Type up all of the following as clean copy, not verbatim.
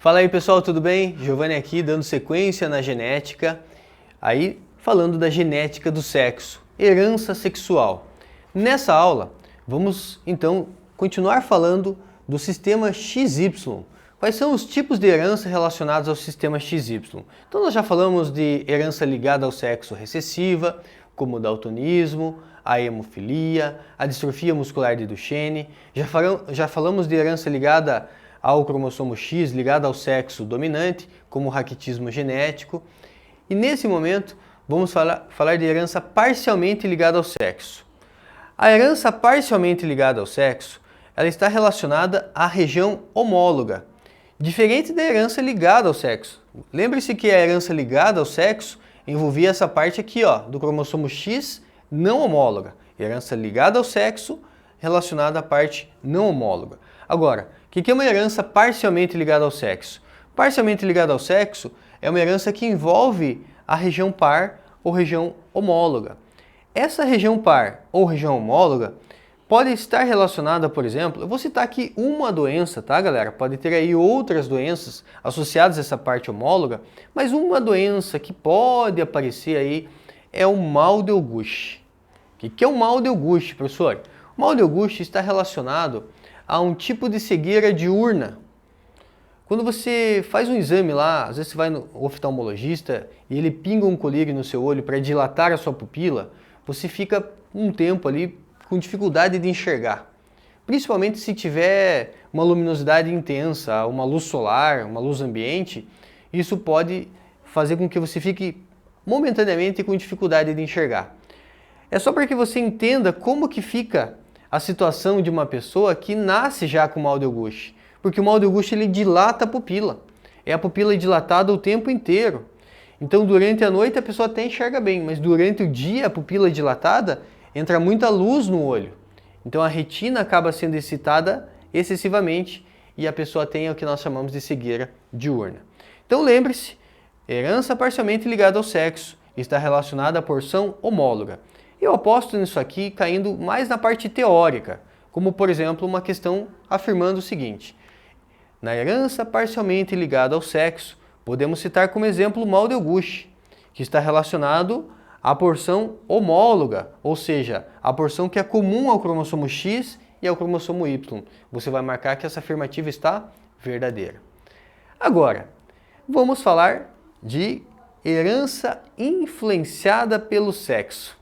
Fala aí pessoal, tudo bem? Giovanni aqui dando sequência na genética, aí falando da genética do sexo, herança sexual. Nessa aula vamos então continuar falando do sistema XY. Quais são os tipos de herança relacionados ao sistema XY? Então nós já falamos de herança ligada ao sexo recessiva, como o daltonismo, a hemofilia, a distrofia muscular de Duchenne. Já falamos de herança ligada ao cromossomo X, ligada ao sexo dominante, como o raquitismo genético. E nesse momento vamos falar de herança parcialmente ligada ao sexo. A herança parcialmente ligada ao sexo, ela está relacionada à região homóloga, diferente da herança ligada ao sexo. Lembre-se que a herança ligada ao sexo envolvia essa parte aqui, ó, do cromossomo X não homóloga. Herança ligada ao sexo relacionada à parte não homóloga. Agora, o que é uma herança parcialmente ligada ao sexo? Parcialmente ligada ao sexo é uma herança que envolve a região par ou região homóloga. Essa região par ou região homóloga pode estar relacionada, por exemplo, eu vou citar aqui uma doença, tá galera? Pode ter aí outras doenças associadas a essa parte homóloga, mas uma doença que pode aparecer aí é o mal de Auguste. O que é o mal de Auguste, professor? O mal de Auguste está relacionado a um tipo de cegueira diurna. Quando você faz um exame lá, às vezes você vai no oftalmologista e ele pinga um colírio no seu olho para dilatar a sua pupila, você fica um tempo ali com dificuldade de enxergar. Principalmente se tiver uma luminosidade intensa, uma luz solar, uma luz ambiente, isso pode fazer com que você fique momentaneamente com dificuldade de enxergar. É só para que você entenda como que fica a situação de uma pessoa que nasce já com mal de Auguste. Porque o mal de Auguste ele dilata a pupila. É a pupila dilatada o tempo inteiro. Então durante a noite a pessoa até enxerga bem, mas durante o dia a pupila dilatada entra muita luz no olho. Então a retina acaba sendo excitada excessivamente e a pessoa tem o que nós chamamos de cegueira diurna. Então lembre-se, herança parcialmente ligada ao sexo está relacionada à porção homóloga. Eu aposto nisso aqui caindo mais na parte teórica, como por exemplo uma questão afirmando o seguinte: na herança parcialmente ligada ao sexo, podemos citar como exemplo o mal de Auguste, que está relacionado à porção homóloga, ou seja, a porção que é comum ao cromossomo X e ao cromossomo Y. Você vai marcar que essa afirmativa está verdadeira. Agora, vamos falar de herança influenciada pelo sexo.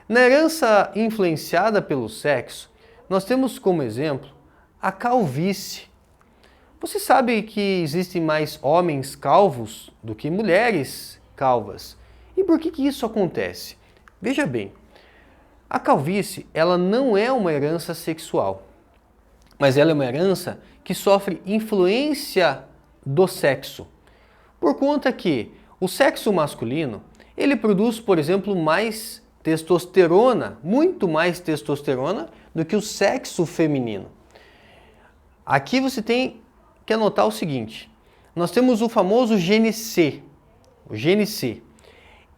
Na herança influenciada pelo sexo, nós temos como exemplo a calvície. Você sabe que existem mais homens calvos do que mulheres calvas. E por que isso acontece? Veja bem, a calvície ela não é uma herança sexual, mas ela é uma herança que sofre influência do sexo. Por conta que o sexo masculino, ele produz, por exemplo, mais testosterona, muito mais testosterona do que o sexo feminino. Aqui você tem que anotar o seguinte: nós temos o famoso gene C, o gene C.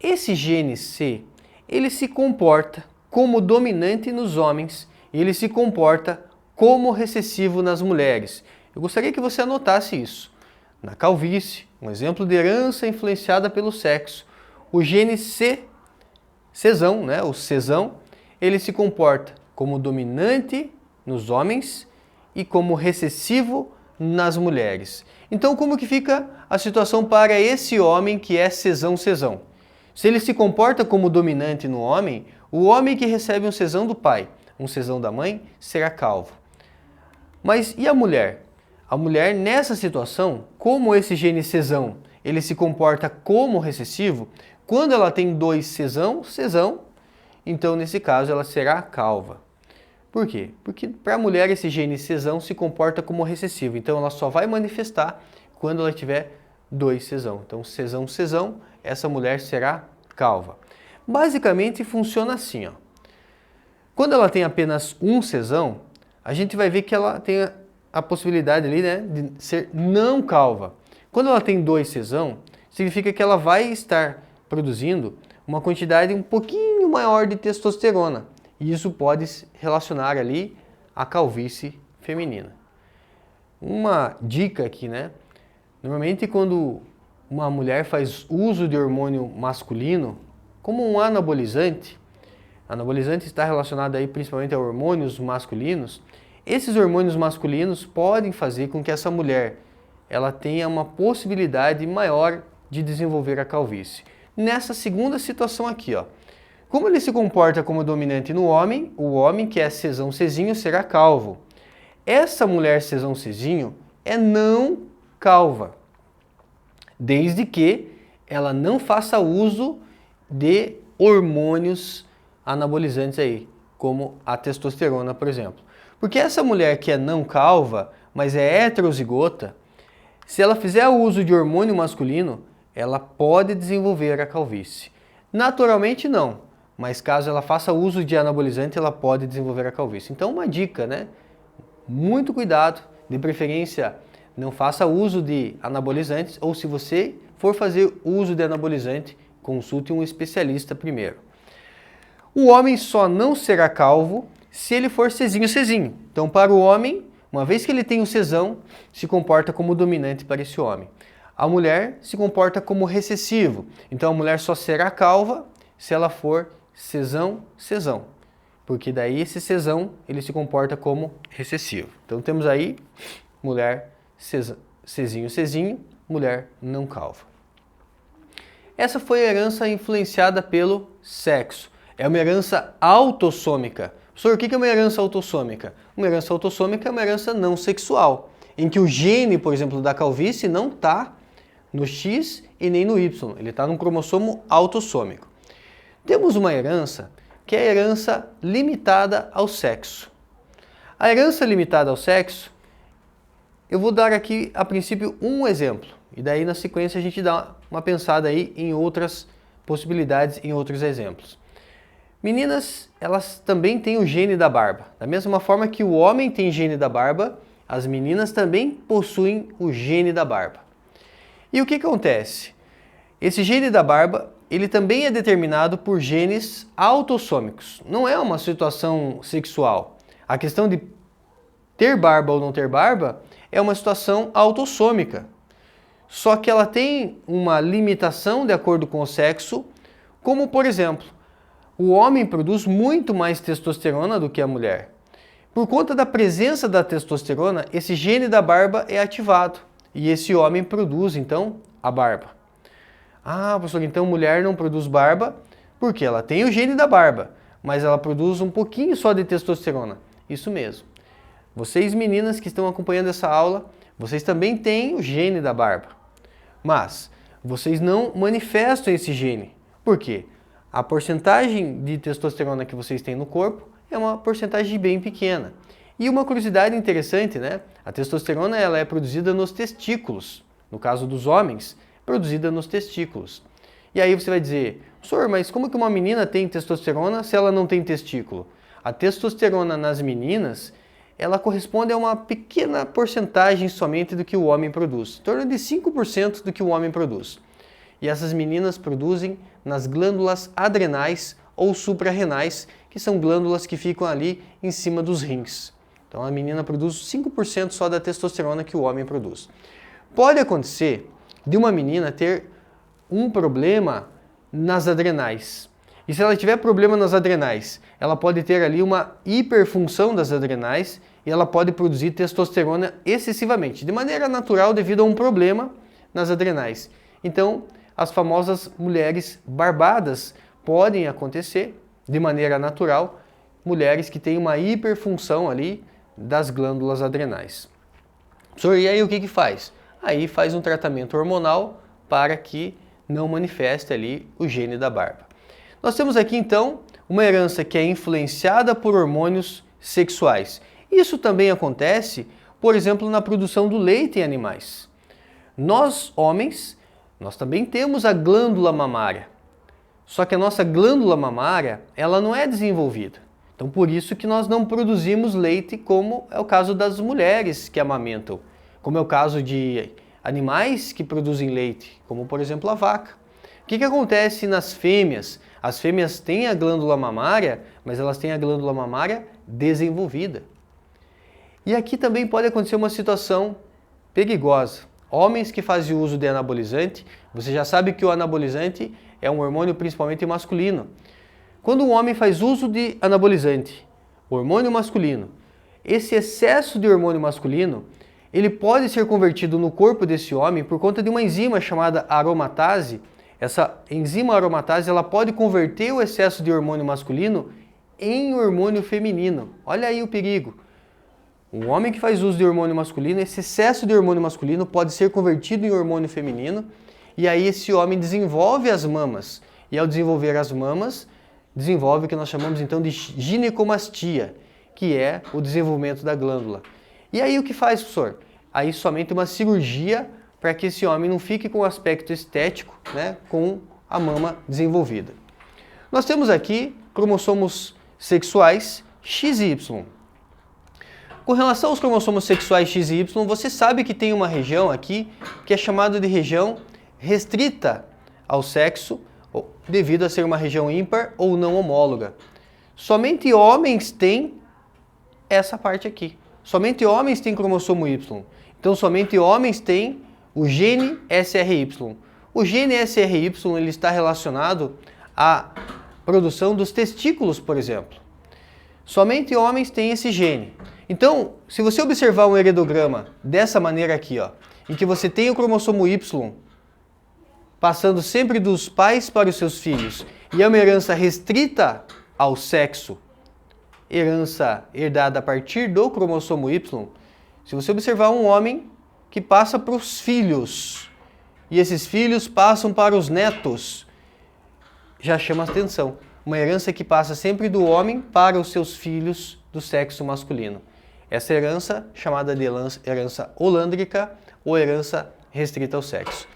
Esse gene C, ele se comporta como dominante nos homens e ele se comporta como recessivo nas mulheres. Eu gostaria que você anotasse isso. Na calvície, um exemplo de herança influenciada pelo sexo, o gene C, Czão, né, o Czão, ele se comporta como dominante nos homens e como recessivo nas mulheres. Então, como que fica a situação para esse homem que é Czão? Se ele se comporta como dominante no homem, o homem que recebe um Czão do pai, um Czão da mãe, será calvo. Mas e a mulher? A mulher, nessa situação, como esse gene Czão, ele se comporta como recessivo, quando ela tem dois Czão, então nesse caso ela será calva. Por quê? Porque para a mulher esse gene Czão se comporta como recessivo, então ela só vai manifestar quando ela tiver dois Czão. Então Czão, essa mulher será calva. Basicamente funciona assim, ó. Quando ela tem apenas um Czão, a gente vai ver que ela tem a possibilidade ali, né, de ser não calva. Quando ela tem dois Czão, significa que ela vai estar produzindo uma quantidade um pouquinho maior de testosterona. E isso pode se relacionar ali à calvície feminina. Uma dica aqui, né? Normalmente quando uma mulher faz uso de hormônio masculino, como um anabolizante está relacionado aí principalmente a hormônios masculinos, esses hormônios masculinos podem fazer com que essa mulher ela tenha uma possibilidade maior de desenvolver a calvície. Nessa segunda situação aqui, ó, como ele se comporta como dominante no homem, o homem que é cesão cesinho será calvo. Essa mulher cesão cesinho é não calva, desde que ela não faça uso de hormônios anabolizantes aí, como a testosterona, por exemplo. Porque essa mulher que é não calva, mas é heterozigota, se ela fizer o uso de hormônio masculino, ela pode desenvolver a calvície. Naturalmente não, mas caso ela faça uso de anabolizante, ela pode desenvolver a calvície. Então uma dica, né? Muito cuidado, de preferência não faça uso de anabolizantes, ou se você for fazer uso de anabolizante, consulte um especialista primeiro. O homem só não será calvo se ele for cesinho. Então para o homem, uma vez que ele tem o cesão, se comporta como dominante para esse homem. A mulher se comporta como recessivo. Então a mulher só será calva se ela for cesão. Porque daí esse cesão ele se comporta como recessivo. Então temos aí mulher cesinho, mulher não calva. Essa foi a herança influenciada pelo sexo. É uma herança autossômica. Professor, o que é uma herança autossômica? Uma herança autossômica é uma herança não sexual, em que o gene, por exemplo, da calvície não está no X e nem no Y, ele está num cromossomo autossômico. Temos uma herança que é a herança limitada ao sexo. A herança limitada ao sexo, eu vou dar aqui a princípio um exemplo, e daí na sequência a gente dá uma pensada aí em outras possibilidades, em outros exemplos. Meninas, elas também têm o gene da barba. Da mesma forma que o homem tem gene da barba, as meninas também possuem o gene da barba. E o que acontece? Esse gene da barba, ele também é determinado por genes autossômicos. Não é uma situação sexual. A questão de ter barba ou não ter barba é uma situação autossômica. Só que ela tem uma limitação de acordo com o sexo, como por exemplo, o homem produz muito mais testosterona do que a mulher. Por conta da presença da testosterona, esse gene da barba é ativado e esse homem produz então a barba. Ah, professor, então mulher não produz barba porque ela tem o gene da barba, mas ela produz um pouquinho só de testosterona. Isso mesmo. Vocês meninas que estão acompanhando essa aula, vocês também têm o gene da barba, mas vocês não manifestam esse gene. Por quê? A porcentagem de testosterona que vocês têm no corpo é uma porcentagem bem pequena. E uma curiosidade interessante, né? A testosterona ela é produzida nos testículos. No caso dos homens, produzida nos testículos. E aí você vai dizer, professor, mas como que uma menina tem testosterona se ela não tem testículo? A testosterona nas meninas, ela corresponde a uma pequena porcentagem somente do que o homem produz. Em torno de 5% do que o homem produz. E essas meninas produzem nas glândulas adrenais ou suprarrenais, que são glândulas que ficam ali em cima dos rins. Então a menina produz 5% só da testosterona que o homem produz. Pode acontecer de uma menina ter um problema nas adrenais. E se ela tiver problema nas adrenais, ela pode ter ali uma hiperfunção das adrenais e ela pode produzir testosterona excessivamente, de maneira natural devido a um problema nas adrenais. Então, as famosas mulheres barbadas podem acontecer de maneira natural, mulheres que têm uma hiperfunção ali das glândulas adrenais. E aí o que faz? Aí faz um tratamento hormonal para que não manifeste ali o gene da barba. Nós temos aqui então uma herança que é influenciada por hormônios sexuais. Isso também acontece, por exemplo, na produção do leite em animais. Nós, homens, nós também temos a glândula mamária. Só que a nossa glândula mamária, ela não é desenvolvida. Então, por isso que nós não produzimos leite, como é o caso das mulheres que amamentam. Como é o caso de animais que produzem leite, como por exemplo a vaca. O que acontece nas fêmeas? As fêmeas têm a glândula mamária, mas elas têm a glândula mamária desenvolvida. E aqui também pode acontecer uma situação perigosa. homens que fazem uso de anabolizante, você já sabe que o anabolizante é um hormônio principalmente masculino. Quando um homem faz uso de anabolizante, hormônio masculino, esse excesso de hormônio masculino, ele pode ser convertido no corpo desse homem por conta de uma enzima chamada aromatase. Essa enzima aromatase, ela pode converter o excesso de hormônio masculino em hormônio feminino. Olha aí o perigo. Um homem que faz uso de hormônio masculino, esse excesso de hormônio masculino pode ser convertido em hormônio feminino, e aí esse homem desenvolve as mamas. E ao desenvolver as mamas, desenvolve o que nós chamamos então de ginecomastia, que é o desenvolvimento da glândula. E aí o que faz, professor? Aí somente uma cirurgia para que esse homem não fique com o aspecto estético, né, com a mama desenvolvida. Nós temos aqui cromossomos sexuais X e Y. Com relação aos cromossomos sexuais X e Y, você sabe que tem uma região aqui que é chamada de região restrita ao sexo, devido a ser uma região ímpar ou não homóloga. Somente homens têm essa parte aqui. Somente homens têm cromossomo Y. Então, somente homens têm o gene SRY. O gene SRY ele está relacionado à produção dos testículos, por exemplo. Somente homens têm esse gene. Então, se você observar um heredograma dessa maneira aqui, ó, em que você tem o cromossomo Y passando sempre dos pais para os seus filhos, e é uma herança restrita ao sexo, herança herdada a partir do cromossomo Y, se você observar um homem que passa para os filhos, e esses filhos passam para os netos, já chama atenção. Uma herança que passa sempre do homem para os seus filhos do sexo masculino. Essa herança chamada de herança holândrica ou herança restrita ao sexo.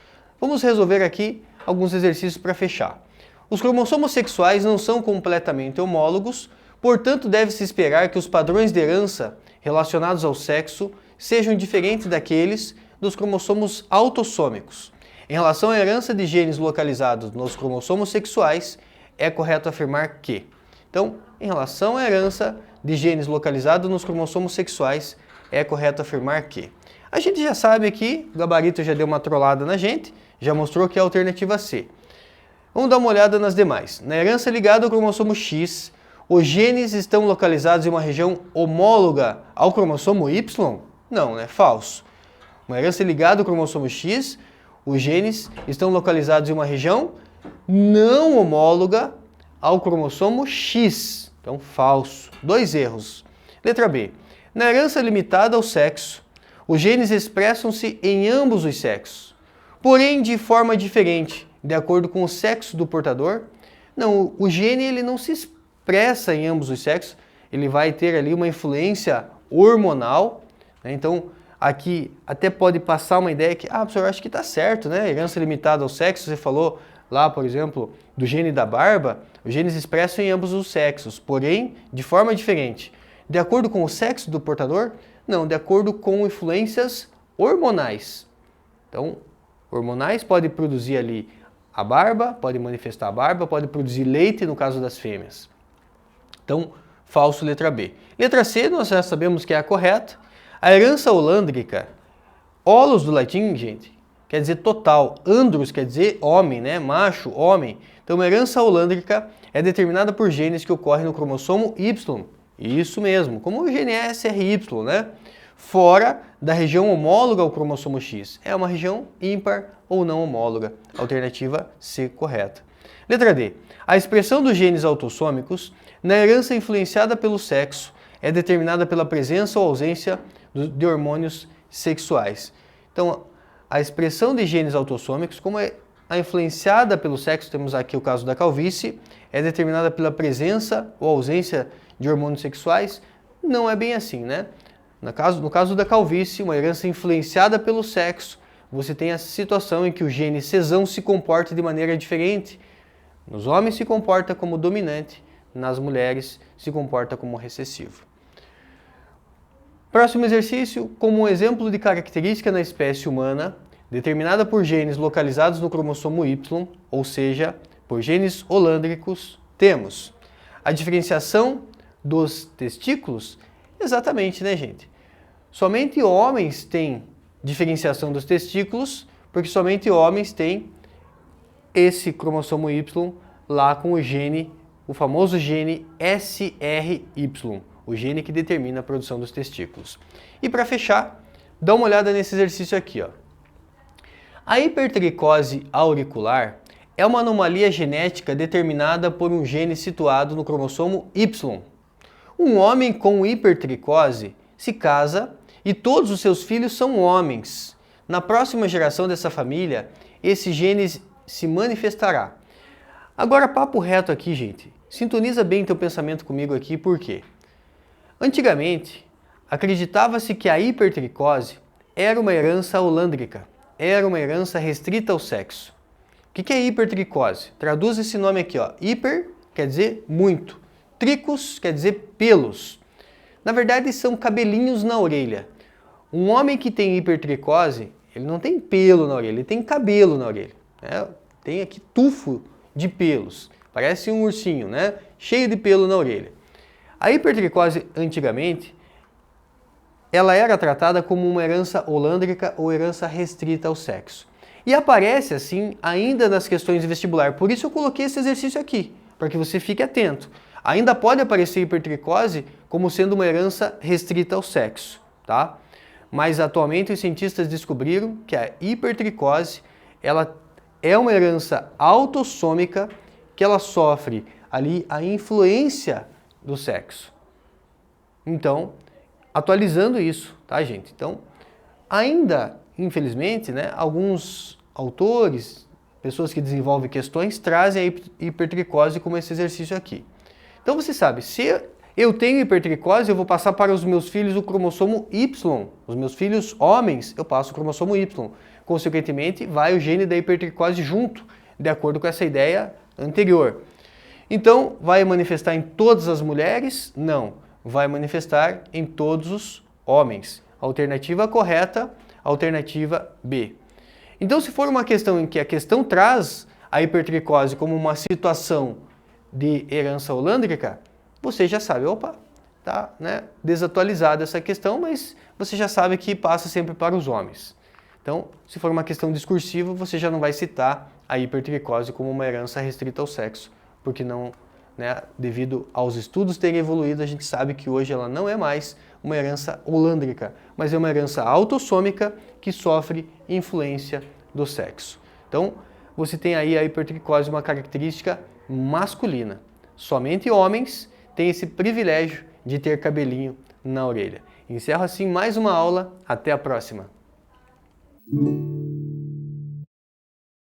Vamos resolver aqui alguns exercícios para fechar. Os cromossomos sexuais não são completamente homólogos, portanto deve-se esperar que os padrões de herança relacionados ao sexo sejam diferentes daqueles dos cromossomos autossômicos. Em relação à herança de genes localizados nos cromossomos sexuais, é correto afirmar que. Então, em relação à herança de genes localizados nos cromossomos sexuais, é correto afirmar que. A gente já sabe aqui, o gabarito já deu uma trollada na gente, já mostrou que é a alternativa C. Vamos dar uma olhada nas demais. Na herança ligada ao cromossomo X, os genes estão localizados em uma região homóloga ao cromossomo Y? Não, né? Falso. Uma herança ligada ao cromossomo X, os genes estão localizados em uma região não homóloga ao cromossomo X. Então, falso. 2 erros. Letra B. Na herança limitada ao sexo, os genes expressam-se em ambos os sexos, porém de forma diferente, de acordo com o sexo do portador. Não, o gene ele não se expressa em ambos os sexos, ele vai ter ali uma influência hormonal, né? Então, aqui até pode passar uma ideia que, professor, eu acho que está certo, né? Herança limitada ao sexo, você falou lá, por exemplo, do gene da barba, os genes se expressam em ambos os sexos, porém de forma diferente. De acordo com o sexo do portador? Não, de acordo com influências hormonais. Então, hormonais pode produzir ali a barba, pode manifestar a barba, pode produzir leite no caso das fêmeas. Então, falso, letra B. Letra C, nós já sabemos que é a correta. A herança holândrica, holos do latim, gente, quer dizer total. Andros quer dizer homem, né? Macho, homem. Então, a herança holândrica é determinada por genes que ocorrem no cromossomo Y. Isso mesmo, como o gene SRY, né? Fora da região homóloga ao cromossomo X. É uma região ímpar ou não homóloga. Alternativa C, correta. Letra D. A expressão dos genes autossômicos na herança influenciada pelo sexo é determinada pela presença ou ausência de hormônios sexuais. Então, a expressão de genes autossômicos, como é a influenciada pelo sexo, temos aqui o caso da calvície, é determinada pela presença ou ausência de hormônios sexuais. Não é bem assim, né? No caso da calvície, uma herança influenciada pelo sexo, você tem a situação em que o gene cesão se comporta de maneira diferente. Nos homens se comporta como dominante, nas mulheres se comporta como recessivo. Próximo exercício, como um exemplo de característica na espécie humana, determinada por genes localizados no cromossomo Y, ou seja, por genes holândricos, temos a diferenciação dos testículos. Exatamente, né, gente? Somente homens têm diferenciação dos testículos, porque somente homens têm esse cromossomo Y lá com o gene, o famoso gene SRY, o gene que determina a produção dos testículos. E para fechar, dá uma olhada nesse exercício aqui, ó. A hipertricose auricular é uma anomalia genética determinada por um gene situado no cromossomo Y. Um homem com hipertricose se casa e todos os seus filhos são homens. Na próxima geração dessa família, esse gene se manifestará. Agora, papo reto aqui, gente. Sintoniza bem teu pensamento comigo aqui, por quê? Antigamente, acreditava-se que a hipertricose era uma herança holândrica, era uma herança restrita ao sexo. O que é hipertricose? Traduz esse nome aqui, ó. Hiper quer dizer muito, tricos quer dizer pelos. Na verdade, são cabelinhos na orelha. Um homem que tem hipertricose, ele não tem pelo na orelha, ele tem cabelo na orelha. Né? Tem aqui tufo de pelos, parece um ursinho, né? Cheio de pelo na orelha. A hipertricose, antigamente, ela era tratada como uma herança holândrica ou herança restrita ao sexo. E aparece assim ainda nas questões de vestibular. Por isso eu coloquei esse exercício aqui, para que você fique atento. Ainda pode aparecer hipertricose como sendo uma herança restrita ao sexo, tá? Mas atualmente os cientistas descobriram que a hipertricose, ela é uma herança autossômica que ela sofre ali a influência do sexo. Então, atualizando isso, tá, gente? Então, ainda, infelizmente, né, alguns autores, pessoas que desenvolvem questões, trazem a hipertricose como esse exercício aqui. Então, você sabe, se eu tenho hipertricose, eu vou passar para os meus filhos o cromossomo Y. Os meus filhos homens, eu passo o cromossomo Y. Consequentemente, vai o gene da hipertricose junto, de acordo com essa ideia anterior. Então, vai manifestar em todas as mulheres? Não. Vai manifestar em todos os homens. Alternativa correta, alternativa B. Então, se for uma questão em que a questão traz a hipertricose como uma situação de herança holândrica, você já sabe, opa, tá, né, desatualizada essa questão, mas você já sabe que passa sempre para os homens. Então, se for uma questão discursiva, você já não vai citar a hipertricose como uma herança restrita ao sexo, porque não, né, devido aos estudos terem evoluído, a gente sabe que hoje ela não é mais uma herança holândrica, mas é uma herança autossômica que sofre influência do sexo. Então, você tem aí a hipertricose, uma característica masculina. Somente homens têm esse privilégio de ter cabelinho na orelha. Encerro assim mais uma aula. Até a próxima!